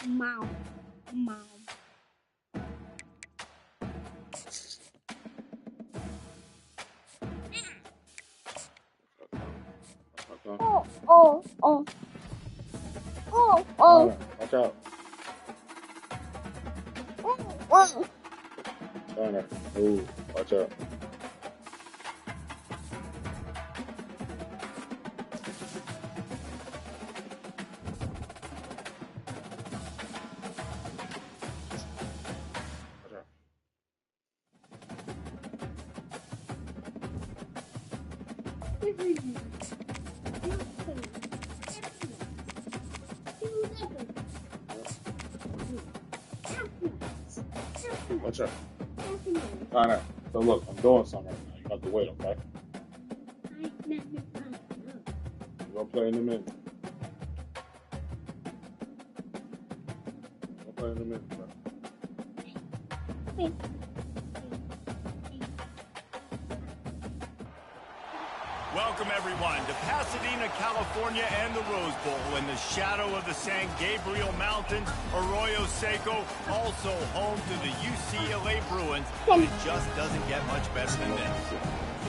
Mom. Oh. Watch out. Turner. Ooh, watch out. Watch out. Connor, so look, I'm doing something right now. You have to wait, okay? You're gonna play in a minute. You're gonna play in a minute, bro. Welcome, everyone, to Pasadena, California, and the Rose Bowl in the shadow of the San Gabriel Mountains, Arroyo Seco, also home to the UCLA Bruins, and it just doesn't get much better than this.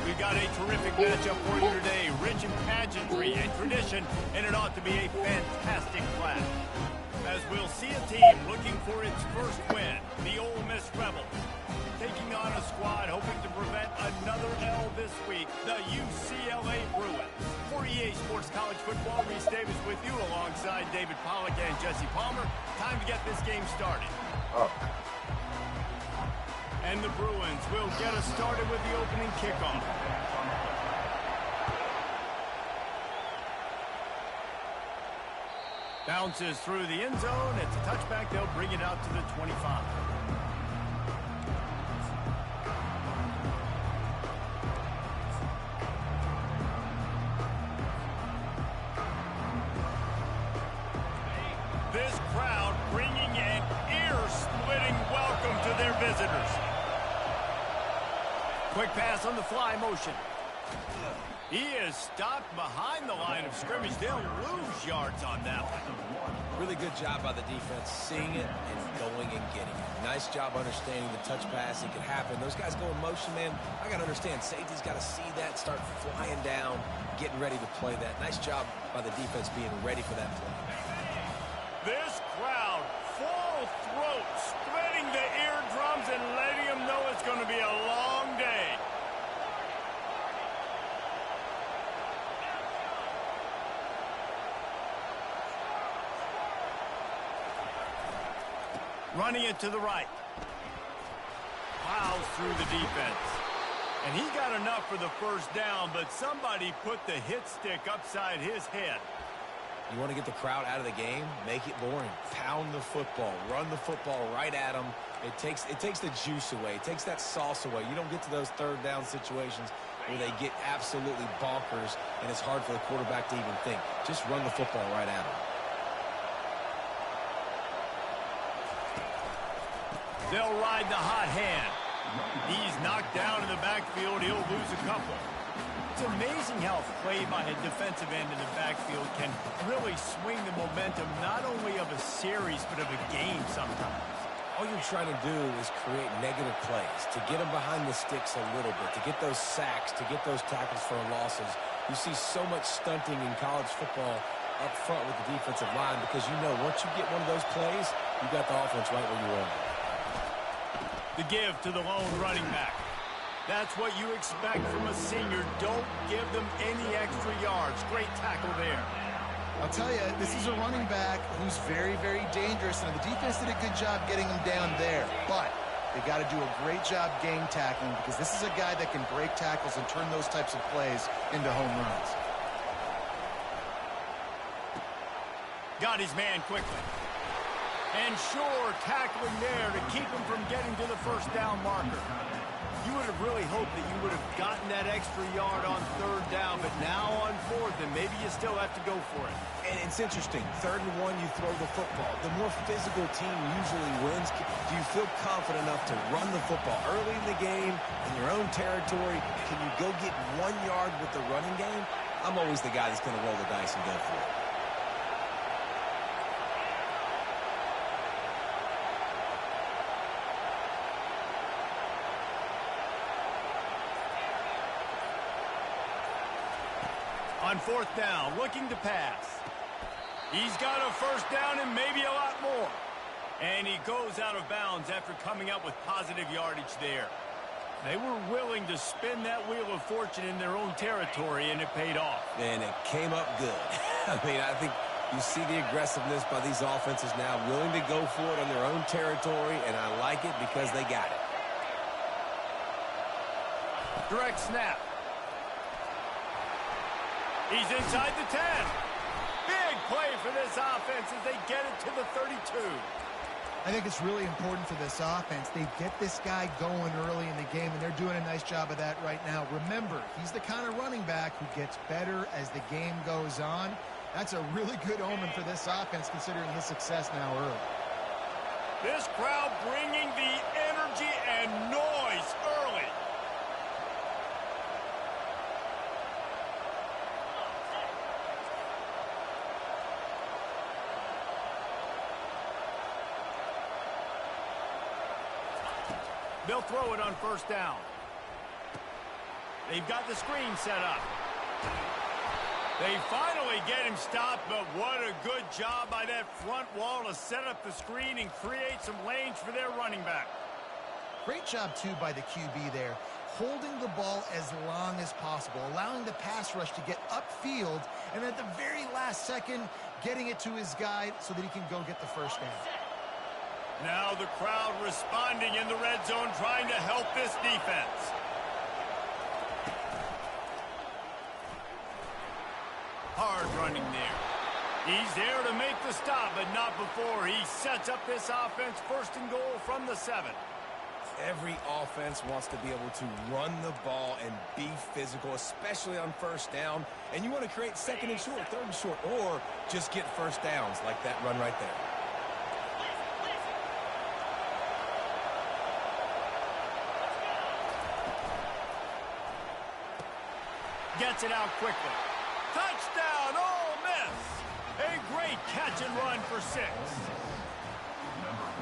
We've got a terrific matchup for you today, rich in pageantry and tradition, and it ought to be a fantastic clash. As we'll see a team looking for its first win, the Ole Miss Rebels, taking on a squad hoping to prevent another L this week, the UCLA Bruins. For EA Sports College Football, Reese Davis with you alongside David Pollack and Jesse Palmer. Time to get this game started. And the Bruins will get us started with the opening kickoff. Bounces through the end zone. It's a touchback. They'll bring it out to the 25. This crowd bringing an ear-splitting welcome to their visitors. Quick pass on the fly motion. He is stopped behind the line of scrimmage. They'll lose yards on that one. Really good job by the defense, seeing it and going and getting it. Nice job understanding the touch pass. It could happen. Those guys go in motion, man. I got to understand, safety's got to see that, start flying down, getting ready to play that. Nice job by the defense being ready for that play. This crowd, full throat, spreading the eardrums and letting them know it's going to be a long day. Running it to the right. Plows through the defense. And he got enough for the first down, but somebody put the hit stick upside his head. You want to get the crowd out of the game? Make it boring. Pound the football. Run the football right at them. It takes the juice away. It takes that sauce away. You don't get to those third down situations where they get absolutely bonkers, and it's hard for the quarterback to even think. Just run the football right at them. They'll ride the hot hand. He's knocked down in the backfield. He'll lose a couple. It's amazing how play by a defensive end in the backfield can really swing the momentum not only of a series but of a game sometimes. All you're trying to do is create negative plays, to get them behind the sticks a little bit, to get those sacks, to get those tackles for losses. You see so much stunting in college football up front with the defensive line because you know once you get one of those plays, you got the offense right where you want it. The give to the lone running back. That's what you expect from a senior. Don't give them any extra yards. Great tackle there. I'll tell you, this is a running back who's very, very dangerous. And the defense did a good job getting him down there. But they got to do a great job game tackling because this is a guy that can break tackles and turn those types of plays into home runs. Got his man quickly. And sure, tackling there to keep him from getting to the first down marker. You would have really hoped that you would have gotten that extra yard on third down, but now on fourth, and maybe you still have to go for it. And it's interesting. 3rd and 1, you throw the football. The more physical team usually wins. Do you feel confident enough to run the football early in the game, in your own territory? Can you go get 1 yard with the running game? I'm always the guy that's going to roll the dice and go for it. On 4th down, looking to pass. He's got a first down and maybe a lot more. And he goes out of bounds after coming up with positive yardage there. They were willing to spin that wheel of fortune in their own territory, and it paid off. And it came up good. I mean, I think you see the aggressiveness by these offenses now, willing to go for it on their own territory, and I like it because they got it. Direct snap. He's inside the 10. Big play for this offense as they get it to the 32. I think it's really important for this offense. They get this guy going early in the game, and they're doing a nice job of that right now. Remember, he's the kind of running back who gets better as the game goes on. That's a really good omen for this offense, considering his success now early. This crowd bringing the energy and noise early. They'll throw it on 1st down. They've got the screen set up. They finally get him stopped, but what a good job by that front wall to set up the screen and create some lanes for their running back. Great job, too, by the QB there, holding the ball as long as possible, allowing the pass rush to get upfield, and at the very last second, getting it to his guy so that he can go get the first down. Now the crowd responding in the red zone, trying to help this defense. Hard running there. He's there to make the stop, but not before he sets up this offense 1st and goal from the 7. Every offense wants to be able to run the ball and be physical, especially on 1st down. And you want to create 2nd and short, 3rd and short, or just get first downs like that run right there. Gets it out quickly. Touchdown, Ole Miss! A great catch and run for 6.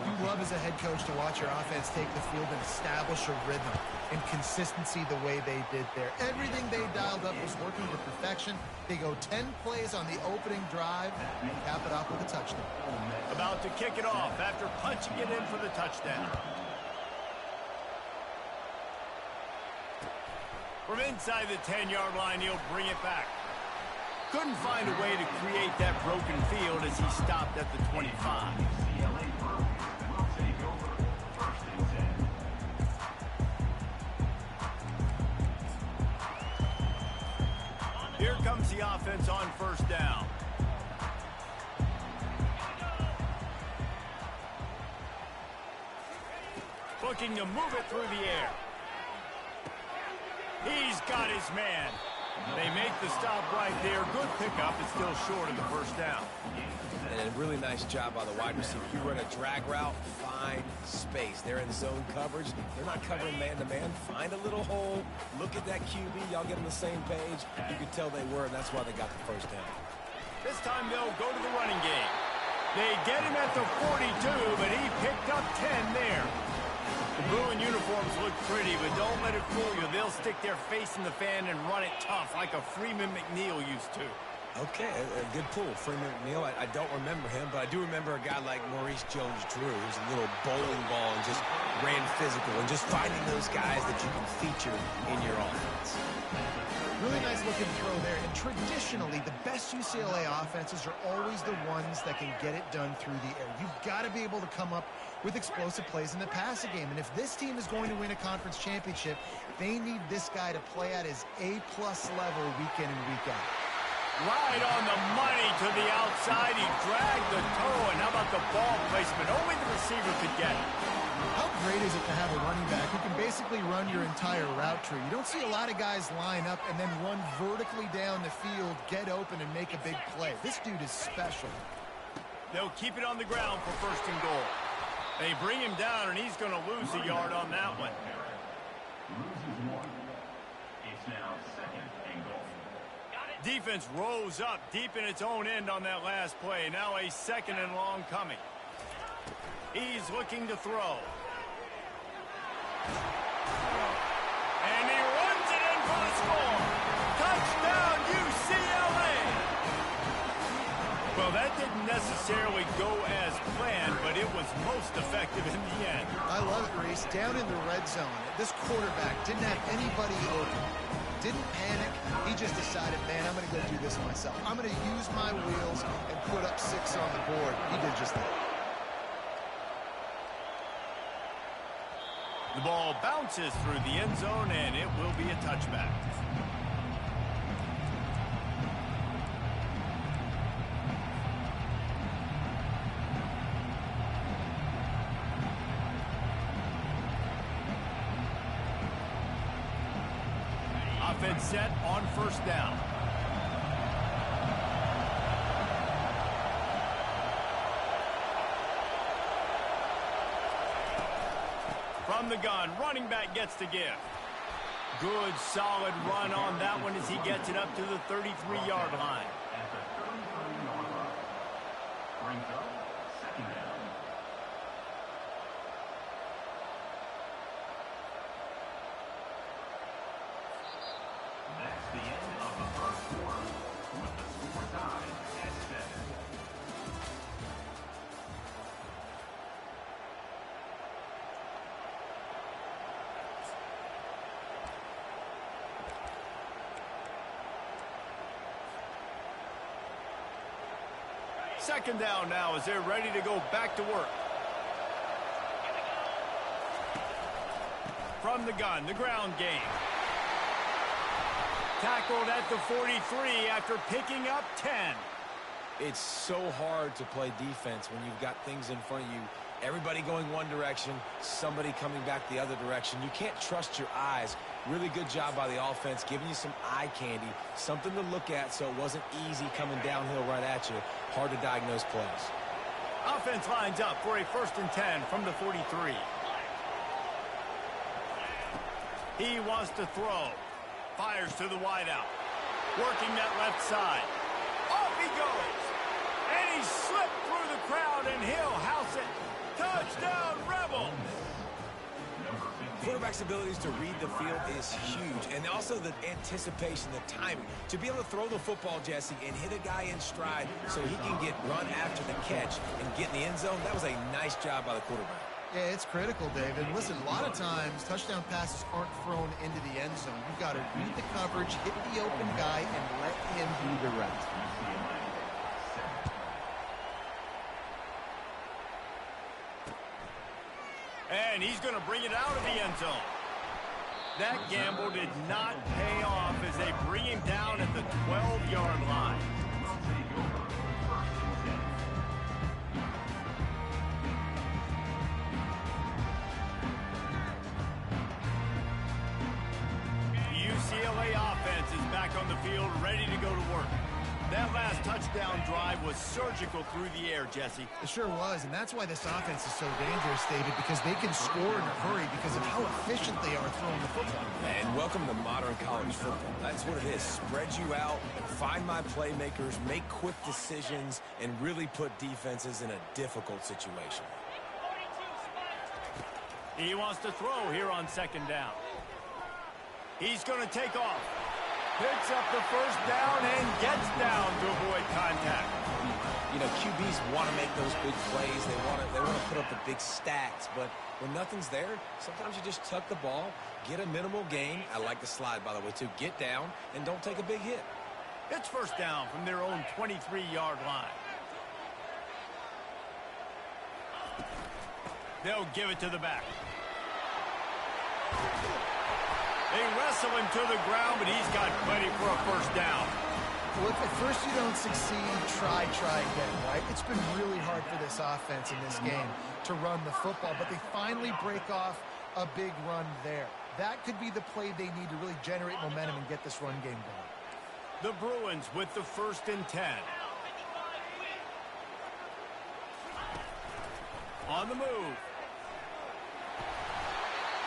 You love as a head coach to watch your offense take the field and establish a rhythm and consistency the way they did there. Everything they dialed up was working to perfection. They go 10 plays on the opening drive and cap it off with a touchdown. About to kick it off after punching it in for the touchdown. From inside the 10-yard line, he'll bring it back. Couldn't find a way to create that broken field as he stopped at the 25. Here comes the offense on 1st down. Looking to move it through the air. He's got his man. They make the stop right there. Good pickup. It's still short of the 1st down. And a really nice job by the wide receiver. You run a drag route, find space. They're in zone coverage. They're not covering man-to-man. Find a little hole. Look at that QB. Y'all get on the same page. You could tell they were, and that's why they got the 1st down. This time they'll go to the running game. They get him at the 42, but he picked up 10 there. The blue and uniforms look pretty, but don't let it fool you. They'll stick their face in the fan and run it tough like a Freeman McNeil used to. Okay, a good pull. Freeman McNeil, I don't remember him, but I do remember a guy like Maurice Jones-Drew, who's a little bowling ball and just ran physical, and just finding those guys that you can feature in your offense. Really nice looking throw there. And traditionally, the best UCLA offenses are always the ones that can get it done through the air. You've got to be able to come up with explosive plays in the passing game. And if this team is going to win a conference championship, they need this guy to play at his A-plus level week in and week out. Right on the money to the outside. He dragged the toe. And how about the ball placement? Only the receiver could get it. How great is it to have a running back who can basically run your entire route tree? You don't see a lot of guys line up and then run vertically down the field, get open, and make a big play. This dude is special. They'll keep it on the ground for 1st and goal. They bring him down, and he's going to lose a yard on that one. It's now 2nd and goal. Defense rose up deep in its own end on that last play. Now a 2nd and long coming. He's looking to throw. And he runs it in for the score. Touchdown, UCLA! Well, that didn't necessarily go as planned, but it was most effective in the end. I love it, Reese. Down in the red zone, this quarterback didn't have anybody open. Didn't panic. He just decided, man, I'm going to go do this myself. I'm going to use my wheels and put up 6 on the board. He did just that. The ball bounces through the end zone, and it will be a touchback. Offense set on first down. From the gun, running back gets the give. Good, solid run on that one as he gets it up to the 33-yard line. At the 33-yard line. Brings up second down. That's the end of the first quarter, with the score tied at 7. Second down now as they're ready to go back to work. From the gun, the ground game. Tackled at the 43 after picking up 10. It's so hard to play defense when you've got things in front of you. Everybody going one direction, somebody coming back the other direction. You can't trust your eyes. Really good job by the offense, giving you some eye candy, something to look at so it wasn't easy coming downhill right at you. Hard to diagnose plays. Offense lines up for a 1st and 10 from the 43. He wants to throw. Fires to the wideout. Working that left side. Off he goes. And he slipped through the crowd, and he'll house it. Touchdown, Rebels! Quarterback's abilities to read the field is huge, and also the anticipation, the timing. To be able to throw the football, Jesse, and hit a guy in stride so he can get run after the catch and get in the end zone, that was a nice job by the quarterback. Yeah, it's critical, David. Listen, a lot of times, touchdown passes aren't thrown into the end zone. You've got to read the coverage, hit the open guy, and let him do the rest. And he's going to bring it out of the end zone. That gamble did not pay off as they bring him down at the 12-yard line. UCLA offense is back on the field, ready to go to work. That last touchdown drive was surgical through the air, Jesse. It sure was, and that's why this offense is so dangerous, David, because they can score in a hurry because of how efficient they are throwing the football. And welcome to modern college football. That's what it is. Spread you out, find my playmakers, make quick decisions, and really put defenses in a difficult situation. He wants to throw here on 2nd down. He's going to take off. Picks up the 1st down and gets down to avoid contact. You know, QBs want to make those big plays. They want to put up the big stats. But when nothing's there, sometimes you just tuck the ball, get a minimal gain. I like the slide, by the way, too. Get down and don't take a big hit. It's 1st down from their own 23-yard line. They'll give it to the back. They wrestle him to the ground, but he's got plenty for a 1st down. Look, at first you don't succeed, try again, right? It's been really hard for this offense in this game to run the football, but they finally break off a big run there. That could be the play they need to really generate momentum and get this run game going. The Bruins with the 1st and 10. On the move.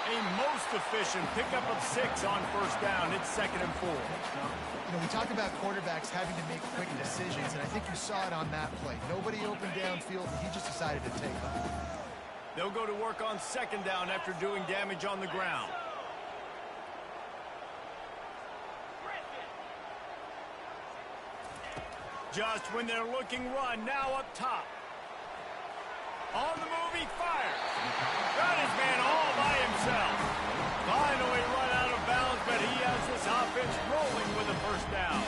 A most efficient pickup of 6 on 1st down. It's 2nd and 4. You know, we talk about quarterbacks having to make quick decisions, and I think you saw it on that play. Nobody open downfield, and he just decided to take off. They'll go to work on 2nd down after doing damage on the ground. Just when they're looking run, now up top. On the move, he fires. Got his man all by himself. Finally run out of bounds, but he has this offense rolling with a first down.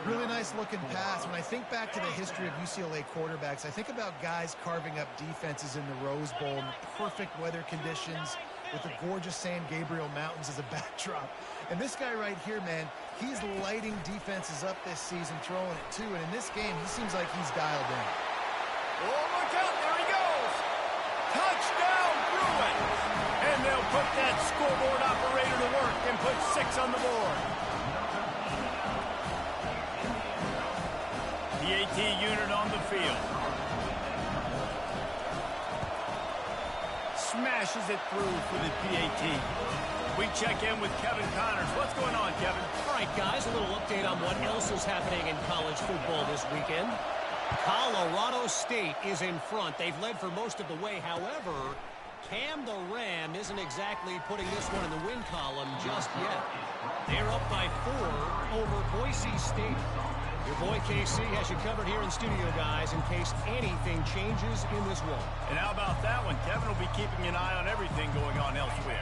Really nice looking pass. When I think back to the history of UCLA quarterbacks, I think about guys carving up defenses in the Rose Bowl in the perfect weather conditions with the gorgeous San Gabriel Mountains as a backdrop. And this guy right here, man, he's lighting defenses up this season, throwing it too. And in this game, he seems like he's dialed in. Oh, look out. There he goes. Touchdown, Bruins. And they'll put that scoreboard operator to work and put 6 on the board. PAT unit on the field. Smashes it through for the PAT. We check in with Kevin Connors. What's going on, Kevin? All right, guys, a little update on what else is happening in college football this weekend. Colorado State is in front. They've led for most of the way. However, Cam the Ram isn't exactly putting this one in the win column just yet. They're up by 4 over Boise State. Your boy KC has you covered here in studio, guys, in case anything changes in this one. And how about that one? Kevin will be keeping an eye on everything going on elsewhere.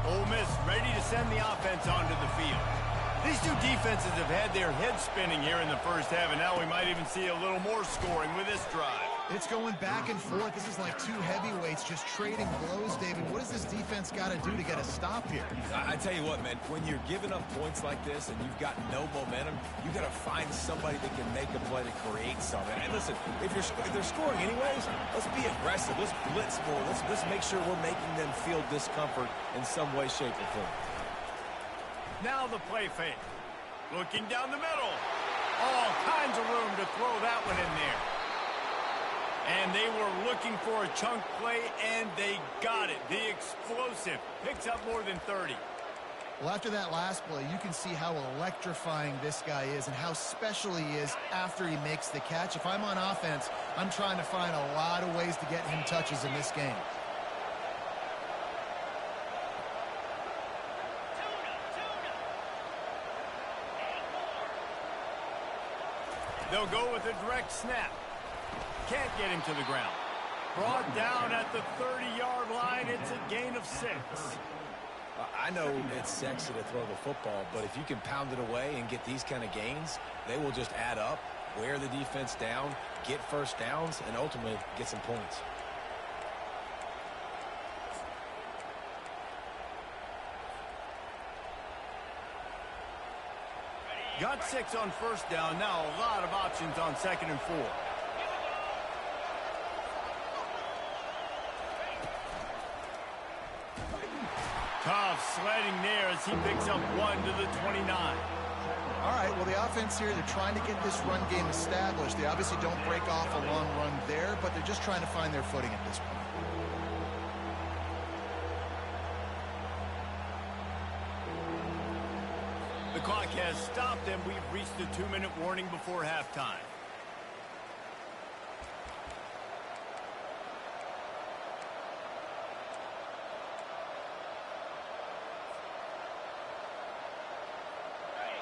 Ole Miss ready to send the offense onto the field. These two defenses have had their heads spinning here in the first half, and now we might even see a little more scoring with this drive. It's going back and forth. This is like two heavyweights just trading blows, David. What does this defense got to do to get a stop here? I tell you what, man, when you're giving up points like this and you've got no momentum, you got to find somebody that can make a play to create something. And listen, if they're scoring anyways, let's be aggressive. Let's blitz more. Let's make sure we're making them feel discomfort in some way, shape, or form. Now the play fake. Looking down the middle. All kinds of room to throw that one in there. And they were looking for a chunk play, and they got it. The explosive picks up more than 30. Well, after that last play, you can see how electrifying this guy is and how special he is after he makes the catch. If I'm on offense, I'm trying to find a lot of ways to get him touches in this game. They'll go with a direct snap. Can't get him to the ground. Brought down at the 30-yard line. It's a gain of 6. I know it's sexy to throw the football, but if you can pound it away and get these kind of gains, they will just add up, wear the defense down, get first downs, and ultimately get some points. Got 6 on first down. Now a lot of options on 2nd and 4. Tough sledding there as he picks up 1 to the 29. All right, well, the offense here, they're trying to get this run game established. They obviously don't break off a long run there, but they're just trying to find their footing at this point. The clock has stopped, and we've reached the 2-minute warning before halftime.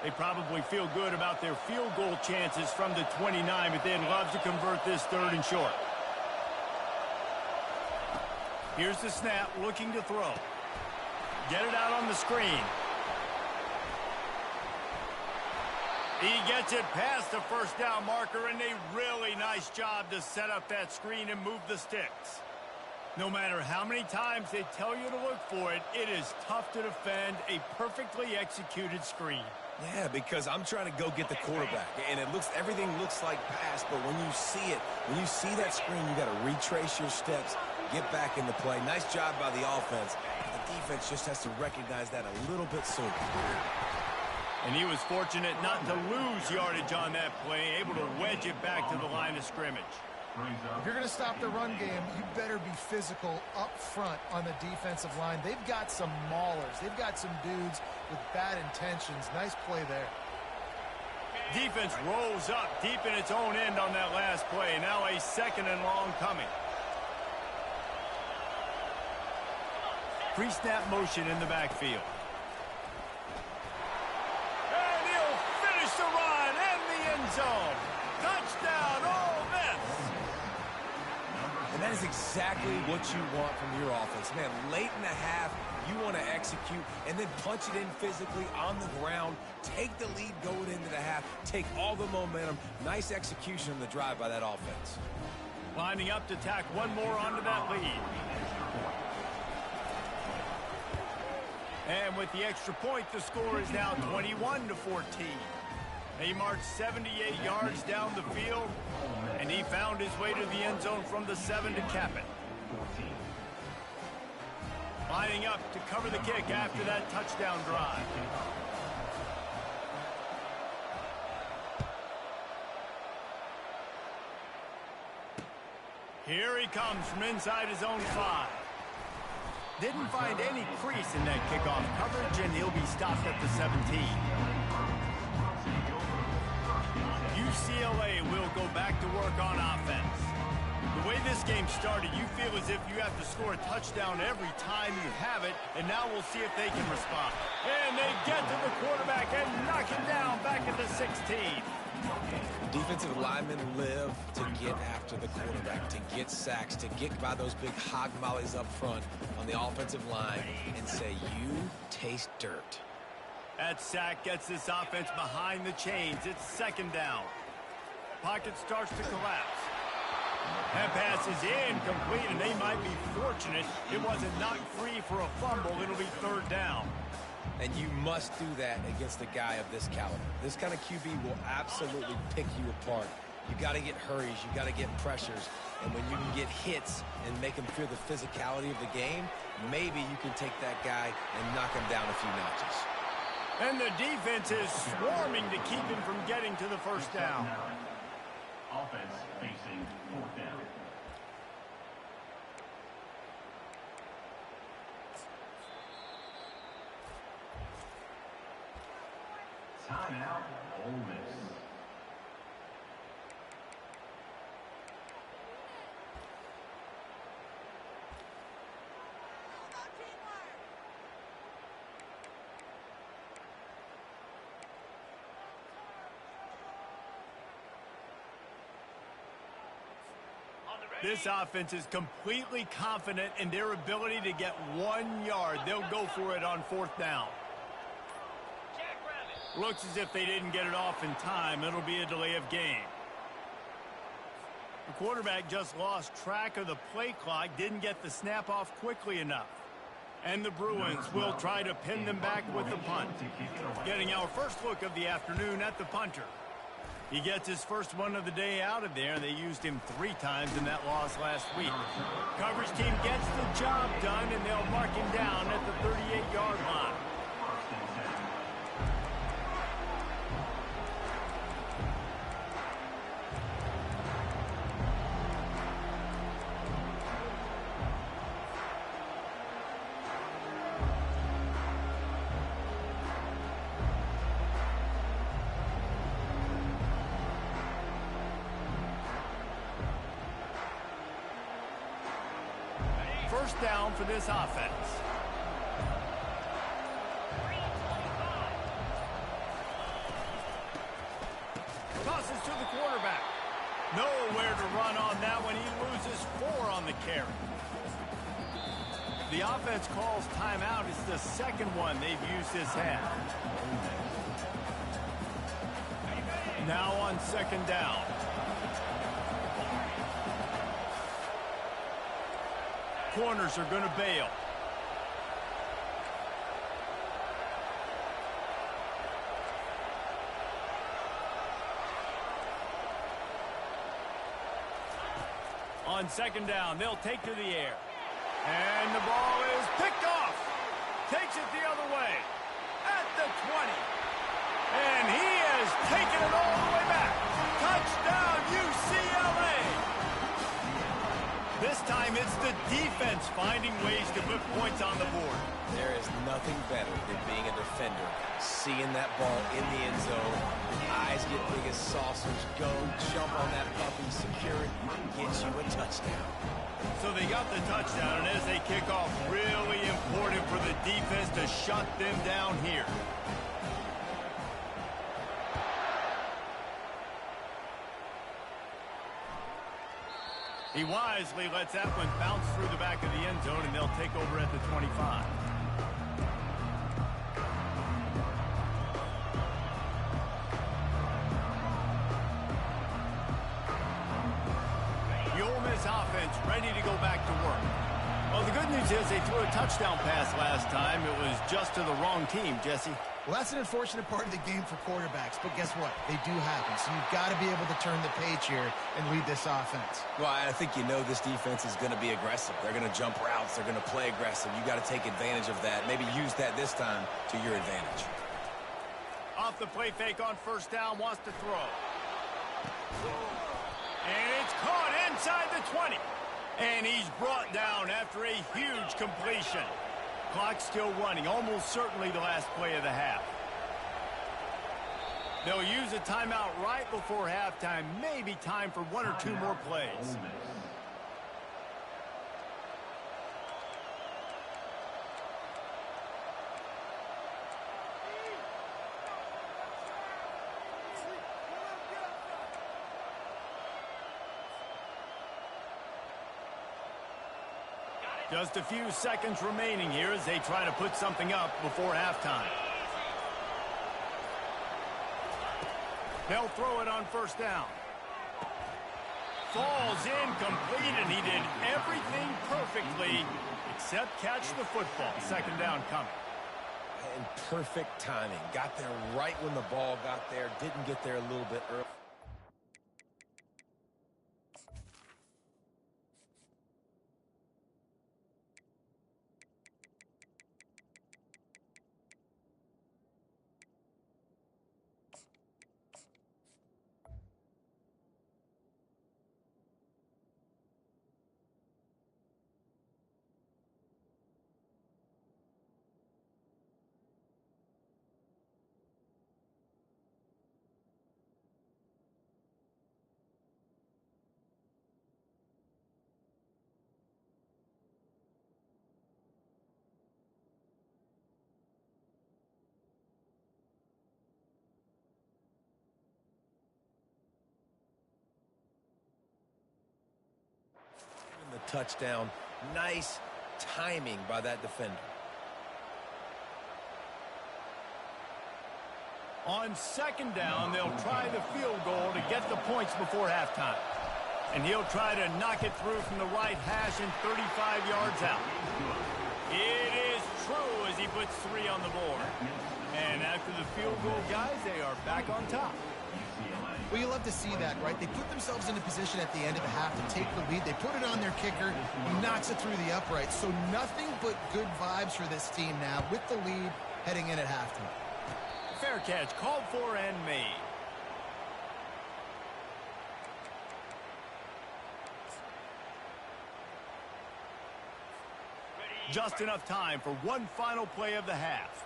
They probably feel good about their field goal chances from the 29, but they'd love to convert this 3rd and short. Here's the snap, looking to throw. Get it out on the screen. He gets it past the first down marker, and a really nice job to set up that screen and move the sticks. No matter how many times they tell you to look for it, it is tough to defend a perfectly executed screen. Yeah, because I'm trying to go get the quarterback, and everything looks like pass, but when you see it, when you see that screen, you got to retrace your steps, get back in the play. Nice job by the offense. The defense just has to recognize that a little bit sooner. And he was fortunate not to lose yardage on that play, able to wedge it back to the line of scrimmage. If you're going to stop the run game, you better be physical up front on the defensive line. They've got some maulers. They've got some dudes with bad intentions. Nice play there. Defense rolls up deep in its own end on that last play. Now a 2nd and long coming. Pre-snap motion in the backfield. And he'll finish the run in the end zone. exactly what you want from your offense. Man, late in the half, you want to execute and then punch it in physically on the ground. Take the lead going into the half. Take all the momentum. Nice execution on the drive by that offense. Lining up to tack one more onto that lead. And with the extra point, the score is now 21-14. He marched 78 yards down the field, and he found his way to the end zone from the 7 to cap it. Lining up to cover the kick after that touchdown drive. Here he comes from inside his own 5. Didn't find any crease in that kickoff coverage, and he'll be stopped at the 17. UCLA will go back to work on offense. The way this game started, you feel as if you have to score a touchdown every time you have it, and now we'll see if they can respond. And they get to the quarterback and knock him down back at the 16. Defensive linemen live to get after the quarterback, to get sacks, to get by those big hog mollies up front on the offensive line and say, you taste dirt. That sack gets this offense behind the chains. It's second down. Pocket starts to collapse. That pass is incomplete, and they might be fortunate it wasn't knocked free for a fumble. It'll be third down. And you must do that against a guy of this caliber. This kind of QB will absolutely pick you apart. You got to get hurries. You got to get pressures. And when you can get hits and make him feel the physicality of the game, maybe you can take that guy and knock him down a few notches. And the defense is swarming to keep him from getting to the first down. Offense facing fourth down. Timeout, Ole Miss. This offense is completely confident in their ability to get 1 yard. They'll go for it on fourth down. Looks as if they didn't get it off in time. It'll be a delay of game. The quarterback just lost track of the play clock, didn't get the snap off quickly enough. And the Bruins will try to pin them back with the punt. Getting our first look of the afternoon at the punter. He gets his first one of the day out of there. They used him 3 times in that loss last week. Coverage team gets the job done, and they'll mark him down at the 38-yard line. First down for this offense. Tosses to the quarterback. Nowhere to run on that one. He loses 4 on the carry. The offense calls timeout. It's the second one they've used this half. Now on second down. Corners are going to bail. On second down, they'll take to the air. And the ball is picked off. Takes it the other way. At the 20. And he has taken it all the way back. Touchdown, UCLA. This time it's the defense finding ways to put points on the board. There is nothing better than being a defender, seeing that ball in the end zone, your eyes get big as saucers, go, jump on that puppy, secure it, get you a touchdown. So they got the touchdown, and as they kick off, really important for the defense to shut them down here. He wisely lets that one bounce through the back of the end zone, and they'll take over at the 25. The Ole Miss offense ready to go back to work. Well, the good news is they threw a touchdown pass last time. It was just to the wrong team, Jesse. Well, that's an unfortunate part of the game for quarterbacks, but guess what? They do happen, so you've got to be able to turn the page here and lead this offense. Well, I think you know this defense is going to be aggressive. They're going to jump routes. They're going to play aggressive. You got to take advantage of that. Maybe use that this time to your advantage. Off the play fake on first down, wants to throw. And it's caught inside the 20. And he's brought down after a huge completion. Clock still running, almost certainly the last play of the half. They'll use a timeout right before halftime. Maybe time for one or two more plays. Just a few seconds remaining here as they try to put something up before halftime. They'll throw it on first down. Falls incomplete, and he did everything perfectly except catch the football. Second down coming. And perfect timing. Got there right when the ball got there. Didn't get there a little bit early. The touchdown. Nice timing by that defender. On second down, they'll try the field goal to get the points before halftime. And he'll try to knock it through from the right hash and 35 yards out. It is true as he puts 3 on the board. And after the field goal, guys, they are back on top. Well, you love to see that, right? They put themselves in a position at the end of the half to take the lead. They put it on their kicker. He knocks it through the uprights. So nothing but good vibes for this team now with the lead heading in at halftime. Fair catch, called for and made. Just enough time for one final play of the half.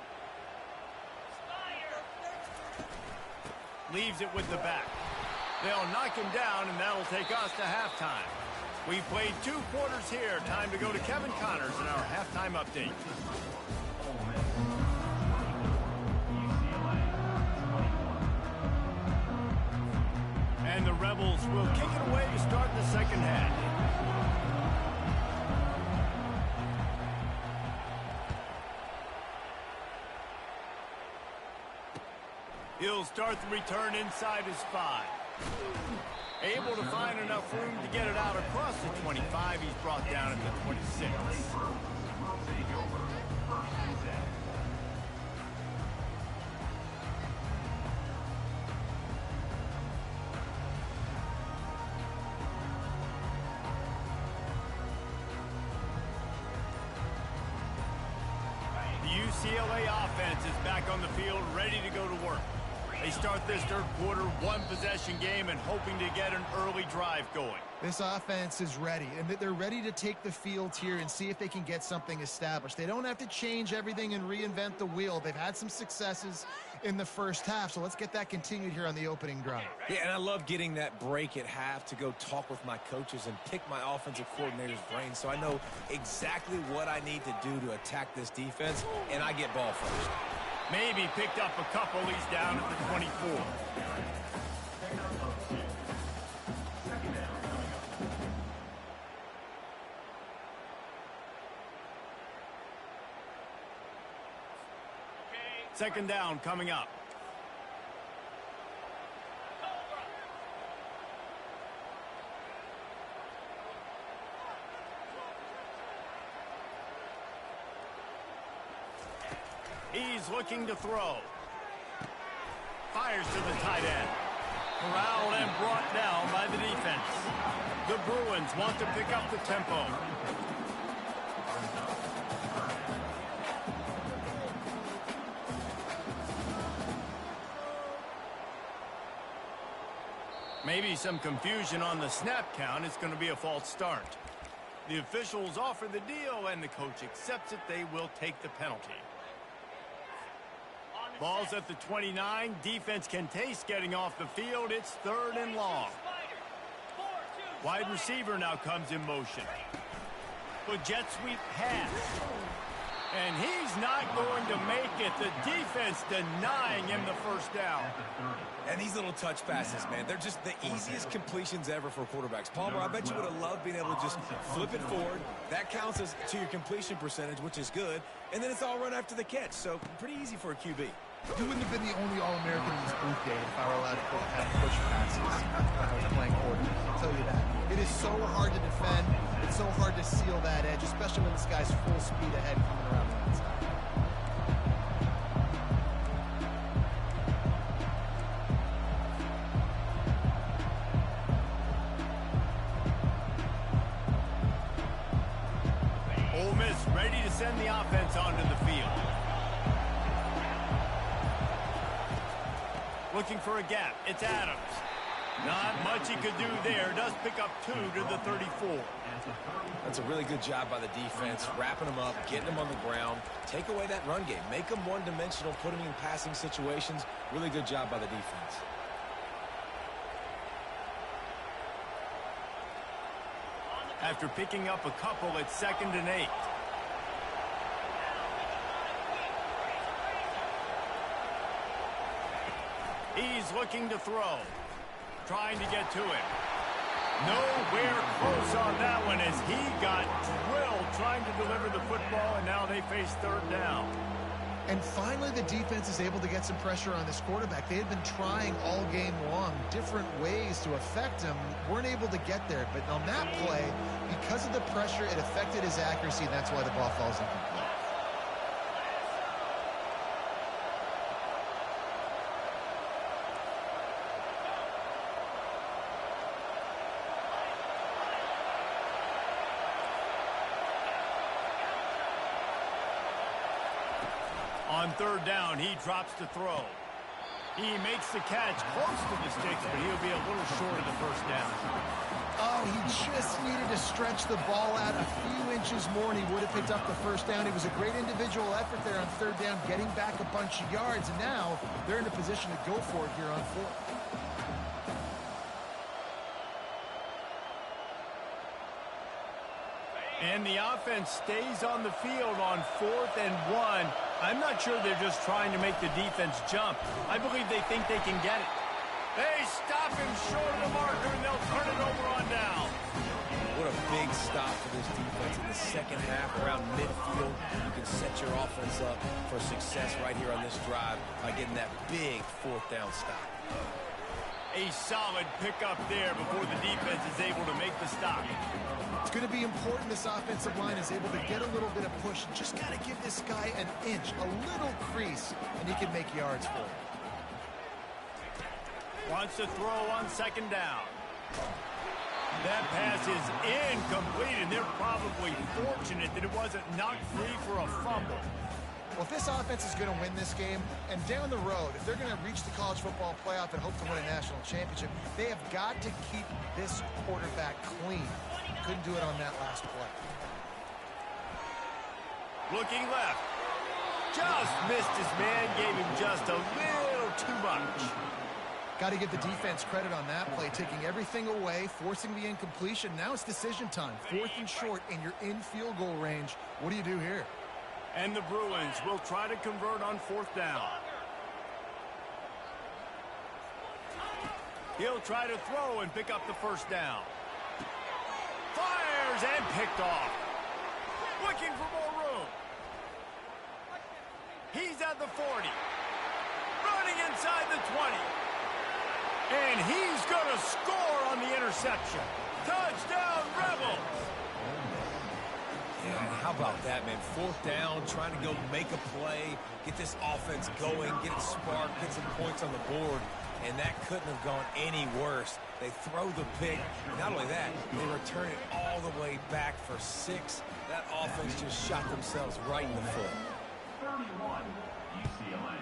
Leaves it with the back. They'll knock him down, and that'll take us to halftime. We've played 2 quarters here. Time to go to Kevin Connors in our halftime update. And the Rebels will kick it away to start the second half. He'll start the return inside his 5. Able to find enough room to get it out across the 25. He's brought down at the 26. The UCLA offense is back on the field, ready to go to work. They start this third quarter, 1-possession game, and hoping to get an early drive going. This offense is ready, and they're ready to take the field here and see if they can get something established. They don't have to change everything and reinvent the wheel. They've had some successes in the first half, so let's get that continued here on the opening drive. Yeah, and I love getting that break at half to go talk with my coaches and pick my offensive coordinator's brain so I know exactly what I need to do to attack this defense, and I get ball first. Maybe picked up a couple. He's down at the 24. Second down coming up. He's looking to throw. Fires to the tight end. Corralled and brought down by the defense. The Bruins want to pick up the tempo. Maybe some confusion on the snap count. It's going to be a false start. The officials offer the deal, and the coach accepts it. They will take the penalty. Ball's at the 29. Defense can taste getting off the field. It's 3rd and long. Wide receiver now comes in motion. A jet sweep pass. And he's not going to make it. The defense denying him the first down. And these little touch passes, man, they're just the easiest completions ever for quarterbacks. Palmer, I bet you would have loved being able to just flip it forward. That counts as to your completion percentage, which is good. And then it's all run after the catch. So pretty easy for a QB. You wouldn't have been the only All-American in this booth game if I were allowed to have push passes when I was playing quarterback. I'll tell you that. It is so hard to defend. It's so hard to seal that edge, especially when this guy's full speed ahead coming around the inside. Ole Miss ready to send the offense onto the field. Looking for a gap. It's Adams. Not much he could do there. Does pick up 2 to the 34. That's a really good job by the defense, wrapping them up, getting them on the ground. Take away that run game. Make them one-dimensional, put them in passing situations. Really good job by the defense. After picking up a couple, it's 2nd and 8. He's looking to throw. Trying to get to it. Nowhere close on that one as he got drilled trying to deliver the football, and now they face 3rd down. And finally, the defense is able to get some pressure on this quarterback. They had been trying all game long different ways to affect him. Weren't able to get there. But on that play, because of the pressure, it affected his accuracy, and that's why the ball falls incomplete. On 3rd down, he drops to throw. He makes the catch close to the sticks, but he'll be a little short of the 1st down. Oh, he just needed to stretch the ball out a few inches more, and he would have picked up the 1st down. It was a great individual effort there on 3rd down, getting back a bunch of yards, and now they're in a position to go for it here on 4th. And the offense stays on the field on 4th and 1. I'm not sure they're just trying to make the defense jump. I believe they think they can get it. They stop him short of the marker, and they'll turn it over on down. What a big stop for this defense in the 2nd half around midfield. You can set your offense up for success right here on this drive by getting that big 4th down stop. A solid pickup there before the defense is able to make the stop. It's going to be important this offensive line is able to get a little bit of push. Just got to give this guy an inch, a little crease, and he can make yards for it. Wants to throw on 2nd down. That pass is incomplete, and they're probably fortunate that it wasn't knocked free for a fumble. Well, if this offense is going to win this game, and down the road, if they're going to reach the college football playoff and hope to win a national championship, they have got to keep this quarterback clean. Couldn't do it on that last play. Looking left. Just missed his man, gave him just a little too much. Got to give the defense credit on that play, taking everything away, forcing the incompletion. Now it's decision time. 4th and short, and you're in field goal range. What do you do here? And the Bruins will try to convert on 4th down. He'll try to throw and pick up the 1st down. Fires and picked off. Looking for more room. He's at the 40. Running inside the 20. And he's going to score on the interception. Touchdown, Rebels! Yeah, and how about that, man? 4th down, trying to go make a play, get this offense going, get it sparked, get some points on the board, and that couldn't have gone any worse. They throw the pick. Not only that, they return it all the way back for 6. That offense just shot themselves right in the foot. 31, UCLA,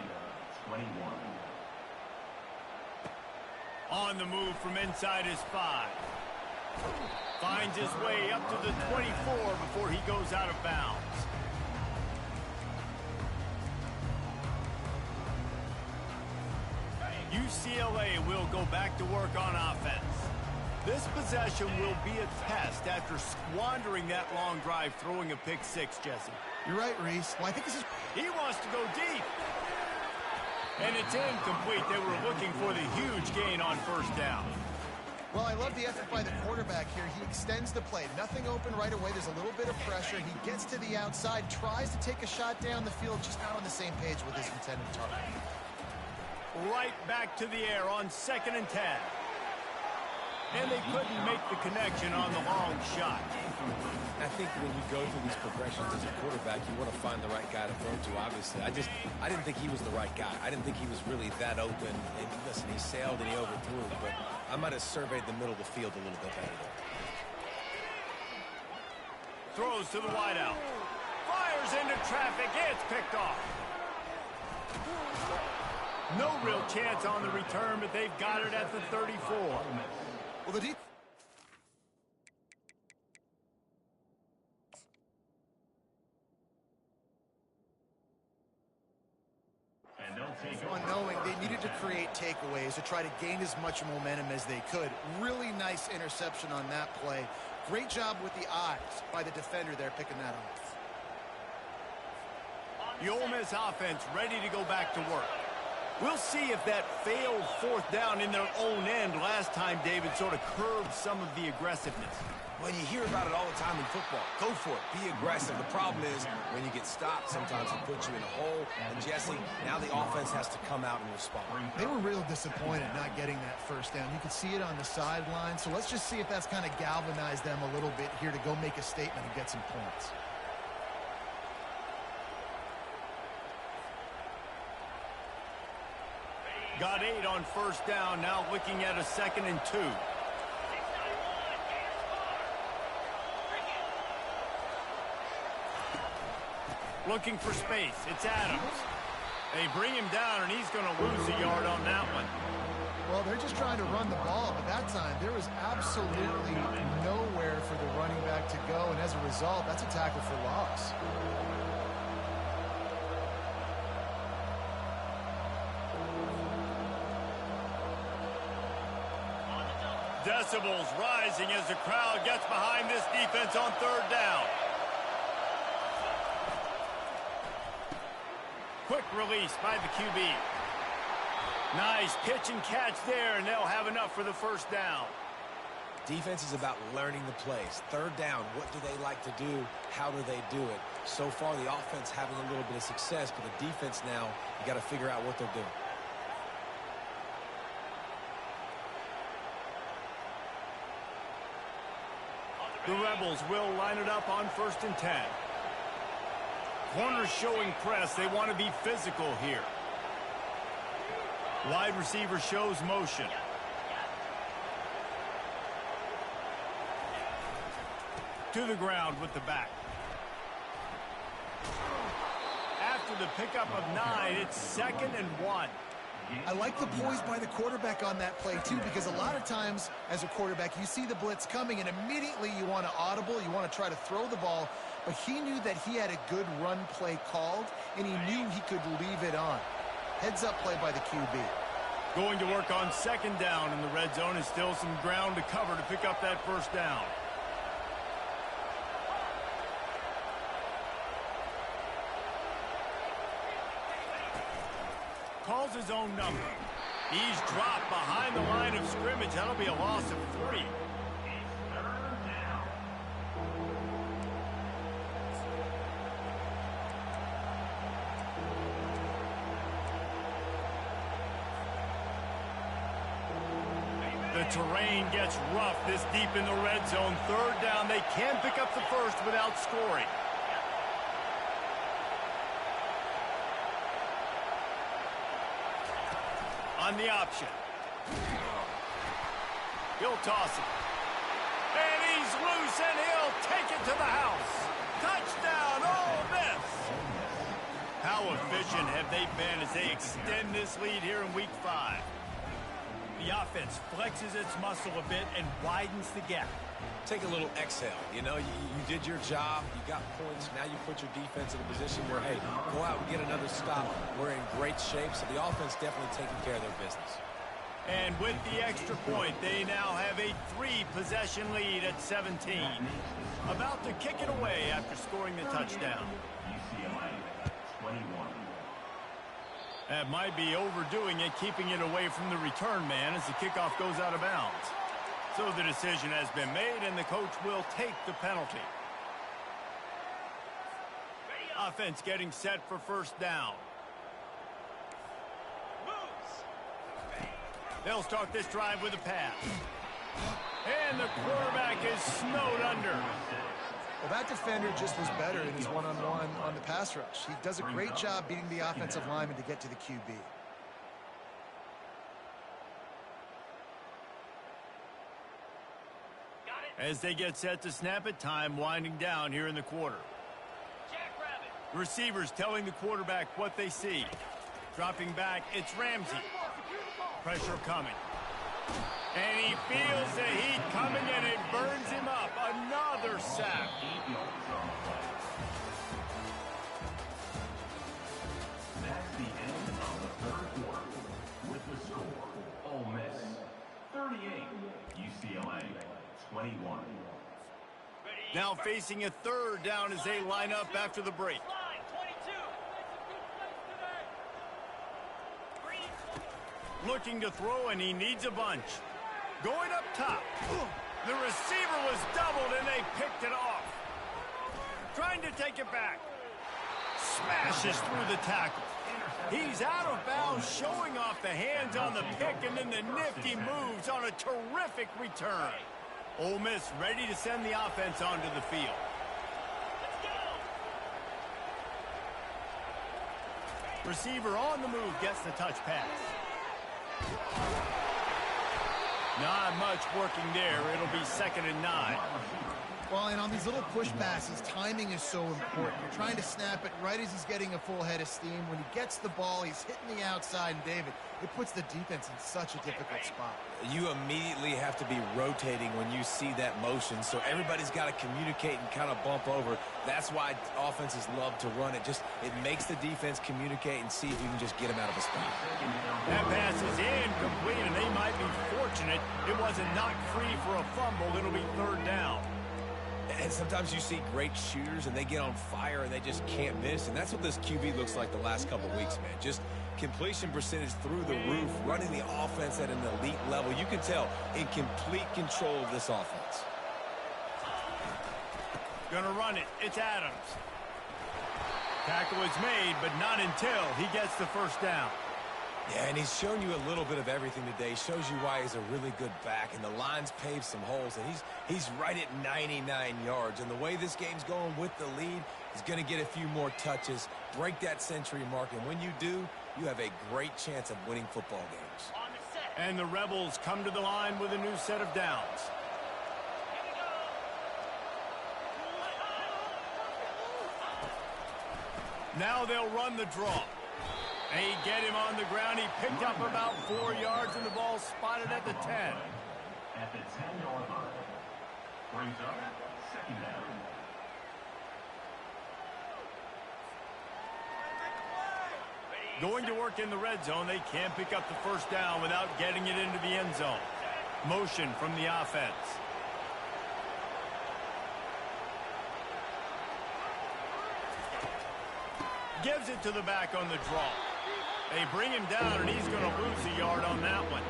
21. On the move from inside his 5. Finds his way up to the 24 before he goes out of bounds. UCLA will go back to work on offense. This possession will be a test after squandering that long drive throwing a pick 6, Jesse. You're right, Reese. Well, I think this is... He wants to go deep. And it's incomplete. They were looking for the huge gain on 1st down. Well, I love the effort by the quarterback here. He extends the play. Nothing open right away. There's a little bit of pressure. He gets to the outside, tries to take a shot down the field, just not on the same page with his intended target. Right back to the air on 2nd and 10. And they couldn't make the connection on the long shot. I think when you go through these progressions as a quarterback, you want to find the right guy to throw to, obviously. I didn't think he was the right guy. I didn't think he was really that open. And listen, he sailed and he overthrew, but I might have surveyed the middle of the field a little bit better there. Throws to the wideout. Fires into traffic. It's picked off. No real chance on the return, but they've got it at the 34. Well, the deep... And they'll take on knowing they needed to create takeaways to try to gain as much momentum as they could. Really nice interception on that play. Great job with the eyes by the defender there picking that off. The Ole Miss offense ready to go back to work. We'll see if that failed 4th down in their own end last time, David, sort of curbed some of the aggressiveness. Well, you hear about it all the time in football. Go for it. Be aggressive. The problem is when you get stopped, sometimes it puts you in a hole. And, Jesse, now the offense has to come out and respond. They were real disappointed not getting that 1st down. You could see it on the sideline. So let's just see if that's kind of galvanized them a little bit here to go make a statement and get some points. Got 8 on 1st down, now looking at a 2nd and 2. Looking for space, it's Adams. They bring him down, and he's going to lose a yard on that one. Well, they're just trying to run the ball, but that time there was absolutely nowhere for the running back to go, and as a result, that's a tackle for loss. Decibels rising as the crowd gets behind this defense on 3rd down. Quick release by the QB. Nice pitch and catch there, and they'll have enough for the 1st down. Defense is about learning the plays. 3rd down, what do they like to do? How do they do it? So far, the offense having a little bit of success, but the defense now, you got to figure out what they're doing. The Rebels will line it up on 1st and 10. Corners showing press. They want to be physical here. Wide receiver shows motion. To the ground with the back. After the pickup of 9, it's 2nd and 1. I like the poise by the quarterback on that play, too, because a lot of times as a quarterback, you see the blitz coming, and immediately you want to audible, you want to try to throw the ball, but he knew that he had a good run play called, and he knew he could leave it on. Heads-up play by the QB. Going to work on 2nd down in the red zone, is still some ground to cover to pick up that 1st down. Calls his own number. He's dropped behind the line of scrimmage. That'll be a loss of 3. The terrain gets rough this deep in the red zone. Third down, they can pick up the first without scoring. On the option. He'll toss it. And he's loose, and he'll take it to the house. Touchdown, Ole Miss. How efficient have they been as they extend this lead here in Week 5? The offense flexes its muscle a bit and widens the gap. Take a little exhale. You know, you did your job. You got points. Now you put your defense in a position where, hey, go out and get another stop. We're in great shape, so the offense definitely taking care of their business. And with the extra point, they now have a 3-possession lead at 17. About to kick it away after scoring the touchdown. UCLA 21. That might be overdoing it, keeping it away from the return man as the kickoff goes out of bounds. So the decision has been made, and the coach will take the penalty. Offense getting set for first down. They'll start this drive with a pass. And the quarterback is snowed under. Well, that defender just was better in his one-on-one on the pass rush. He does a great job beating the offensive lineman to get to the QB. As they get set to snap it, time winding down here in the quarter. Receivers telling the quarterback what they see. Dropping back, it's Ramsey. Pressure coming. And he feels the heat coming, and it burns him up. Another sack. That's the end of the third quarter. With the score, Ole Miss 38, UCLA 21. Now facing a third down as they line up after the break. Looking to throw, and he needs a bunch. Going up top. The receiver was doubled, and they picked it off. Trying to take it back. Smashes through the tackle. He's out of bounds, showing off the hands on the pick, and then the nifty moves on a terrific return. Ole Miss ready to send the offense onto the field. Receiver on the move gets the touch pass. Not much working there. It'll be 2nd and 9. Well, and on these little push passes, timing is so important. You're trying to snap it right as he's getting a full head of steam. When he gets the ball, he's hitting the outside, and David, it puts the defense in such a difficult spot. You immediately have to be rotating when you see that motion, so everybody's got to communicate and kind of bump over. That's why offenses love to run it. It makes the defense communicate and see if you can just get him out of a spot. That pass is incomplete, and they might be fortunate it wasn't knocked free for a fumble. It'll be 3rd down. And sometimes you see great shooters, and they get on fire, and they just can't miss. And that's what this QB looks like the last couple weeks, man. Just completion percentage through the roof, running the offense at an elite level. You can tell in complete control of this offense. Gonna run it. It's Adams. Tackle is made, but not until he gets the first down. Yeah, and he's shown you a little bit of everything today. Shows you why he's a really good back, and the line's paved some holes, and he's right at 99 yards. And the way this game's going with the lead, he's going to get a few more touches, break that century mark, and when you do, you have a great chance of winning football games. And the Rebels come to the line with a new set of downs. Now they'll run the draw. They get him on the ground. He picked up about 4 yards, and the ball spotted at the 10. At the 10-yard line. Brings up 2nd down. Going to work in the red zone. They can't pick up the first down without getting it into the end zone. Motion from the offense. Gives it to the back on the draw. They bring him down, and he's going to lose a yard on that one.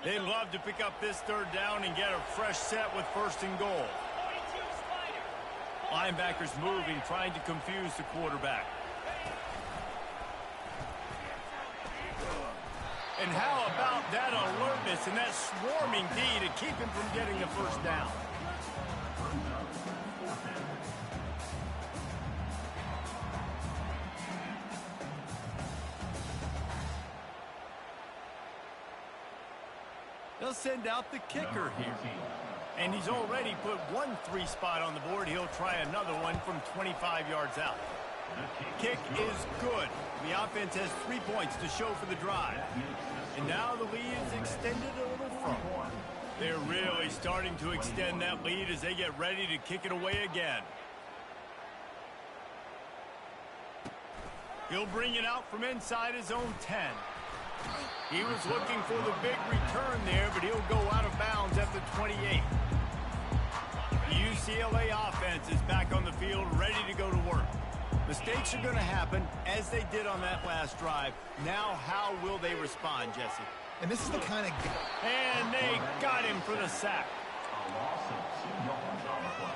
They'd love to pick up this third down and get a fresh set with 1st and goal. Linebackers moving, trying to confuse the quarterback. And how about that alertness and that swarming D to keep him from getting the 1st down? They'll send out the kicker here. And he's already put 1 3 spot on the board. He'll try another one from 25 yards out. Kick is good. The offense has 3 points to show for the drive. And now the lead is extended a little further. They're really starting to extend that lead as they get ready to kick it away again. He'll bring it out from inside his own 10. He was looking for the big return there, but he'll go out of bounds at the 28. The UCLA offense is back on the field, ready to go to work. Mistakes are going to happen, as they did on that last drive. Now, how will they respond, Jesse? And this is the kind of... And they got him for the sack. A loss of 2 yards on the play.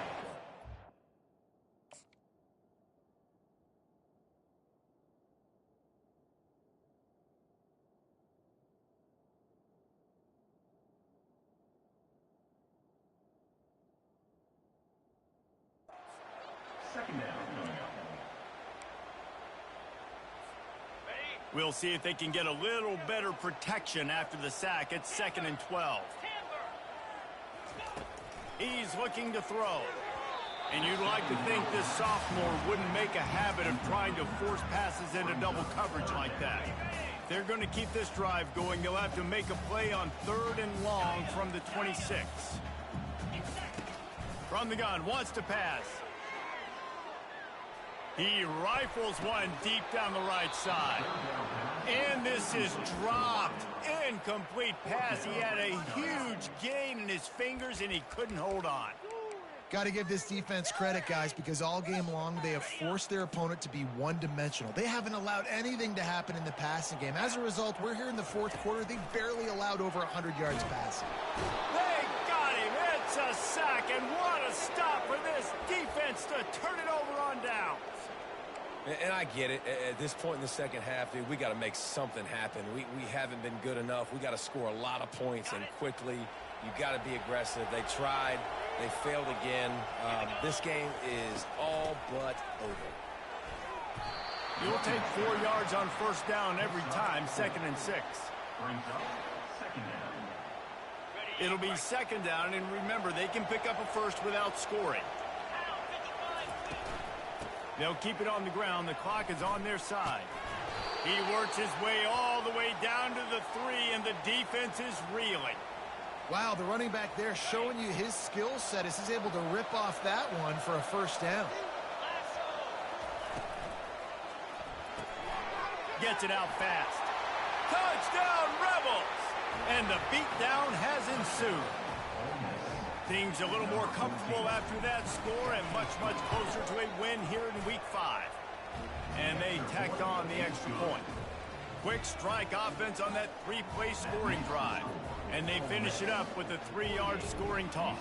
Second down coming up. We'll see if they can get a little better protection after the sack. It's 2nd and 12. He's looking to throw. And you'd like to think this sophomore wouldn't make a habit of trying to force passes into double coverage like that. If they're going to keep this drive going, they'll have to make a play on 3rd and long from the 26. From the gun, wants to pass. He rifles one deep down the right side. And this is dropped. Incomplete pass. He had a huge gain in his fingers, and he couldn't hold on. Got to give this defense credit, guys, because all game long they have forced their opponent to be one-dimensional. They haven't allowed anything to happen in the passing game. As a result, we're here in the 4th quarter. They barely allowed over 100 yards passing. They got him. It's a sack, and what a stop for this defense to turn it over on down. And I get it. At this point in the second half, dude, we got to make something happen. We haven't been good enough. We got to score a lot of points and quickly. You got to be aggressive. They tried. They failed again. This game is all but over. You'll take 4 yards on 1st down every time, 2nd and 6. Brings up 2nd down. It'll be 2nd down, and remember, they can pick up a 1st without scoring. They'll keep it on the ground. The clock is on their side. He works his way all the way down to the 3, and the defense is reeling. Wow, the running back there showing you his skill set as he's able to rip off that one for a 1st down. Gets it out fast. Touchdown, Rebels! And the beatdown has ensued. Things a little more comfortable after that score and much, much closer to a win here in Week 5. And they tacked on the extra point. Quick strike offense on that 3-play scoring drive. And they finish it up with a 3-yard scoring toss.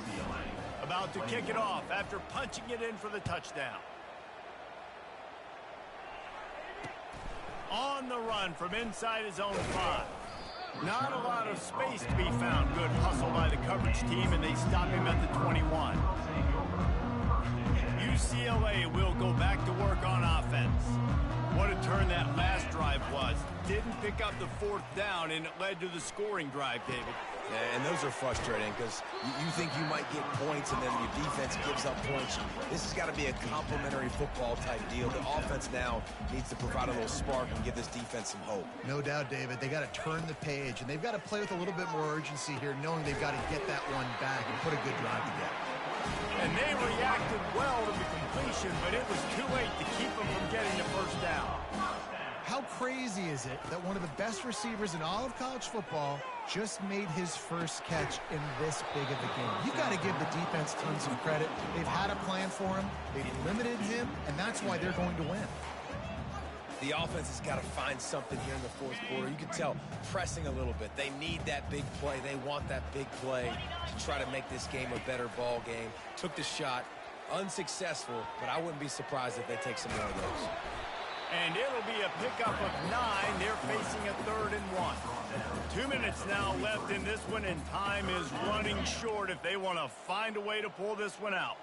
About to kick it off after punching it in for the touchdown. On the run from inside his own 5. Not a lot of space to be found. Good hustle by the coverage team, and they stop him at the 21. UCLA will go back to work on offense. What a turn that last drive was. Didn't pick up the 4th down, and it led to the scoring drive, David. Yeah, and those are frustrating because you think you might get points and then your defense gives up points. This has got to be a complementary football type deal. The offense now needs to provide a little spark and give this defense some hope. No doubt, David. They got to turn the page, and they've got to play with a little bit more urgency here, knowing they've got to get that one back and put a good drive together. And they reacted well to the completion, but it was too late to keep them from getting the 1st down. How crazy is it that one of the best receivers in all of college football just made his first catch in this big of a game? You've got to give the defense tons of credit. They've had a plan for him. They've limited him, and that's why they're going to win. The offense has got to find something here in the fourth quarter. You can tell pressing a little bit. They need that big play. They want that big play to try to make this game a better ball game. Took the shot, unsuccessful, but I wouldn't be surprised if they take some more of those. And it'll be a pickup of 9. They're facing a 3rd and 1. 2 minutes now left in this one, and time is running short if they want to find a way to pull this one out.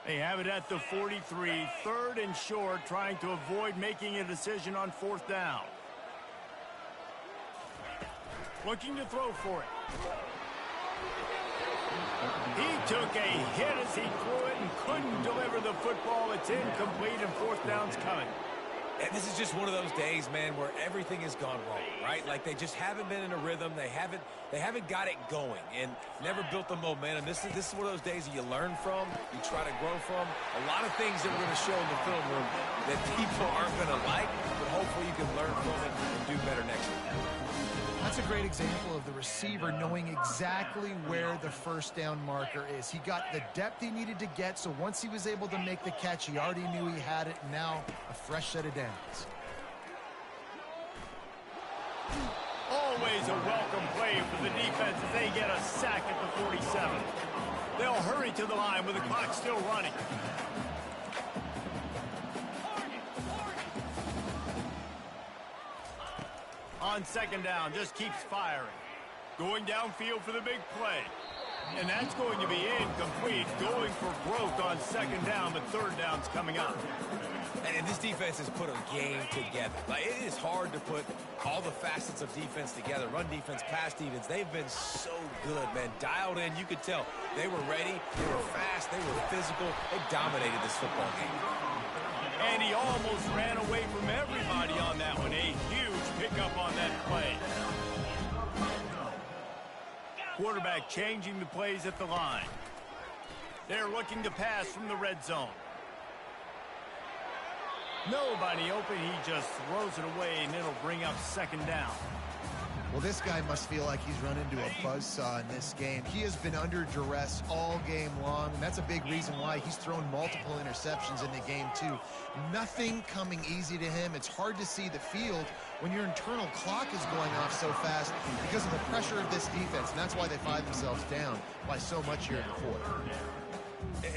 They have it at the 43, 3rd and short, trying to avoid making a decision on 4th down. Looking to throw for it. He took a hit as he threw it and couldn't deliver the football. It's incomplete, and 4th down's coming. And this is just one of those days, man, where everything has gone wrong, right? Like they just haven't been in a rhythm. They haven't got it going and never built the momentum. This is one of those days that you learn from, you try to grow from. A lot of things that we're going to show in the film room that people aren't going to like, but hopefully you can learn from it and do better next week. That's a great example of the receiver knowing exactly where the first down marker is. He got the depth he needed to get, so once he was able to make the catch, he already knew he had it, and now a fresh set of downs. Always a welcome play for the defense as they get a sack at the 47. They'll hurry to the line with the clock still running. On 2nd down, just keeps firing. Going downfield for the big play. And that's going to be incomplete. Going for growth on 2nd down, but 3rd down's coming up. And this defense has put a game together. Like, it is hard to put all the facets of defense together. Run defense, pass defense. They've been so good, man. Dialed in. You could tell they were ready. They were fast. They were physical. They dominated this football game. And he almost ran away from everybody on that one. A huge pickup on that play. Quarterback changing the plays at the line. They're looking to pass from the red zone. Nobody open. He just throws it away, and it'll bring up 2nd down. Well, this guy must feel like he's run into a buzzsaw in this game. He has been under duress all game long, and that's a big reason why he's thrown multiple interceptions in the game, too. Nothing coming easy to him. It's hard to see the field when your internal clock is going off so fast because of the pressure of this defense, and that's why they find themselves down by so much here in the 4th.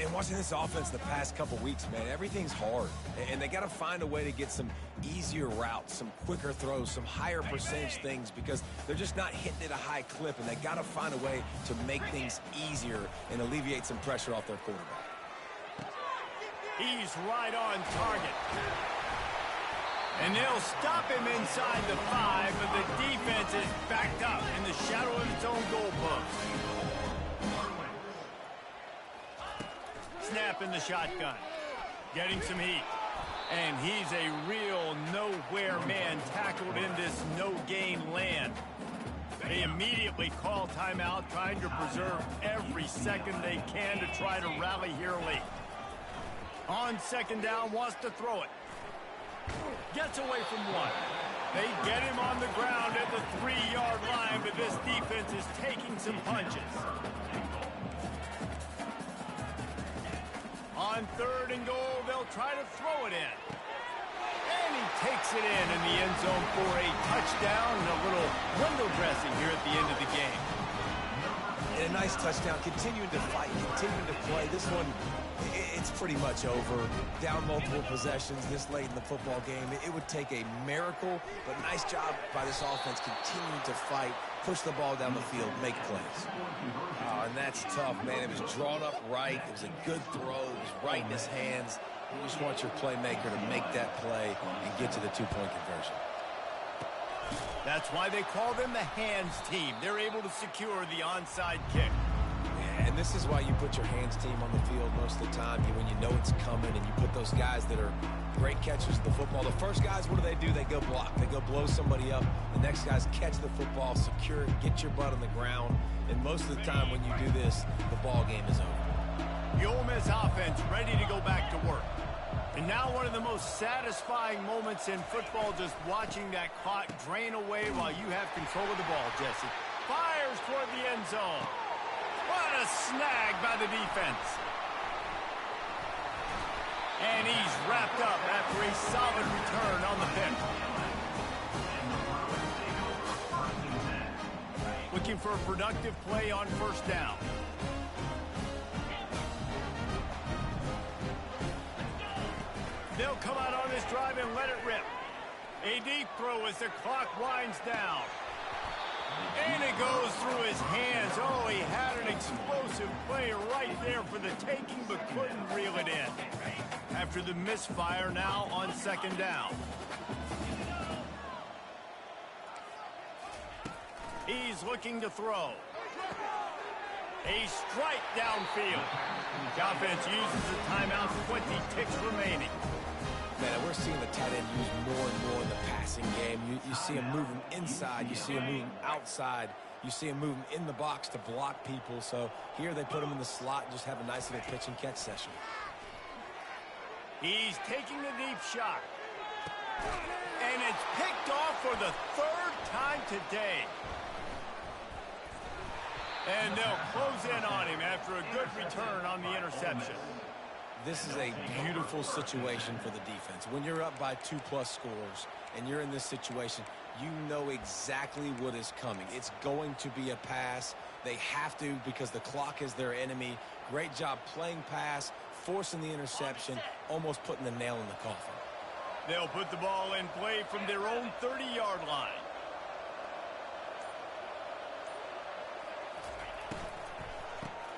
And watching this offense the past couple weeks, man, everything's hard. And they got to find a way to get some easier routes, some quicker throws, some higher percentage things because they're just not hitting at a high clip, and they got to find a way to make things easier and alleviate some pressure off their quarterback. He's right on target. And they'll stop him inside the 5, but the defense is backed up in the shadow of its own goal post. Snap in the shotgun. Getting some heat. And he's a real nowhere man tackled in this no-gain land. They immediately call timeout, trying to preserve every second they can to try to rally here late. On 2nd down, wants to throw it. Gets away from 1. They get him on the ground at the 3-yard line, but this defense is taking some punches. On 3rd and goal, they'll try to throw it in. And he takes it in the end zone for a touchdown and a little window dressing here at the end of the game. And a nice touchdown, continuing to fight, continuing to play. This one, it's pretty much over. Down multiple possessions this late in the football game. It would take a miracle, but nice job by this offense continuing to fight, push the ball down the field, make plays. Oh, and that's tough, man. It was drawn up right. It was a good throw. It was right in his hands. You just want your playmaker to make that play and get to the 2-point conversion. That's why they call them the hands team. They're able to secure the onside kick. And this is why you put your hands team on the field most of the time, when you know it's coming, and you put those guys that are great catchers of the football. The first guys, what do? They go block. They go blow somebody up. The next guys catch the football, secure it, get your butt on the ground. And most of the time when you do this, the ball game is over. The Ole Miss offense ready to go back to work. And now one of the most satisfying moments in football, just watching that clock drain away while you have control of the ball, Jesse. Fires toward the end zone. What a snag by the defense. And he's wrapped up after a solid return on on the pick. Looking for a productive play on first down. They'll come out on this drive and let it rip. A deep throw as the clock winds down. And it goes through his hands. Oh, he had an explosive play right there for the taking, but couldn't reel it in. After the misfire, now on second down. He's looking to throw. A strike downfield. The offense uses the timeout, 20 ticks remaining. Man, we're seeing the tight end used more and more in the passing game. You see him moving inside. You see him moving outside. You see him moving in the box to block people. So here they put him in the slot and just have a nice little pitch and catch session. He's taking the deep shot. And it's picked off for the third time today. And they'll close in on him after a good return on the interception. This is a beautiful situation for the defense. When you're up by 2+ scores and you're in this situation, you know exactly what is coming. It's going to be a pass. They have to because the clock is their enemy. Great job playing pass, forcing the interception, almost putting the nail in the coffin. They'll put the ball in play from their own 30-yard line.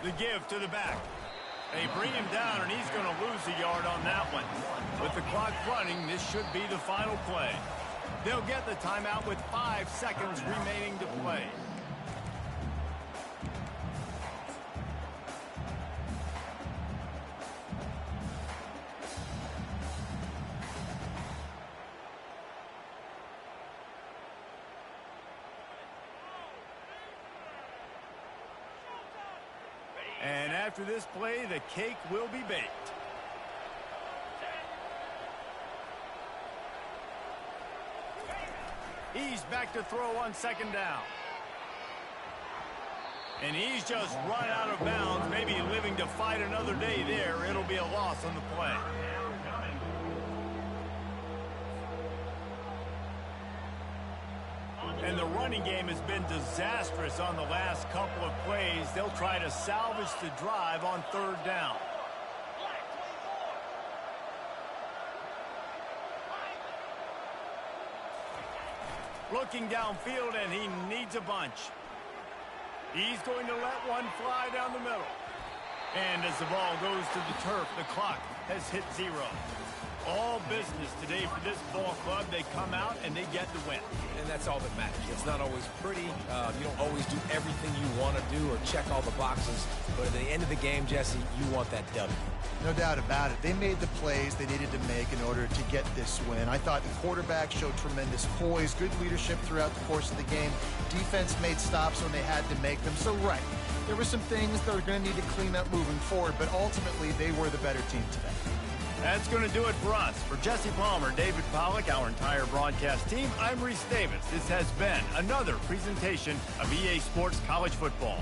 The give to the back. They bring him down, and he's going to lose a yard on that one. With the clock running, this should be the final play. They'll get the timeout with 5 seconds remaining to play. And after this play, the cake will be baked. He's back to throw on second down. And he's just run out of bounds, maybe living to fight another day there. It'll be a loss on the play. And the running game has been disastrous on the last couple of plays. They'll try to salvage the drive on third down. Looking downfield, and he needs a bunch. He's going to let one fly down the middle. And as the ball goes to the turf, the clock has hit 0. All business today for this ball club. They come out and they get the win. And that's all that matters. It's not always pretty. You don't always do everything you want to do or check all the boxes. But at the end of the game, Jesse, you want that W. No doubt about it. They made the plays they needed to make in order to get this win. I thought the quarterback showed tremendous poise, good leadership throughout the course of the game. Defense made stops when they had to make them. So, right, there were some things they're going to need to clean up moving forward, but ultimately they were the better team today. That's going to do it for us. For Jesse Palmer, David Pollack, our entire broadcast team, I'm Reese Davis. This has been another presentation of EA Sports College Football.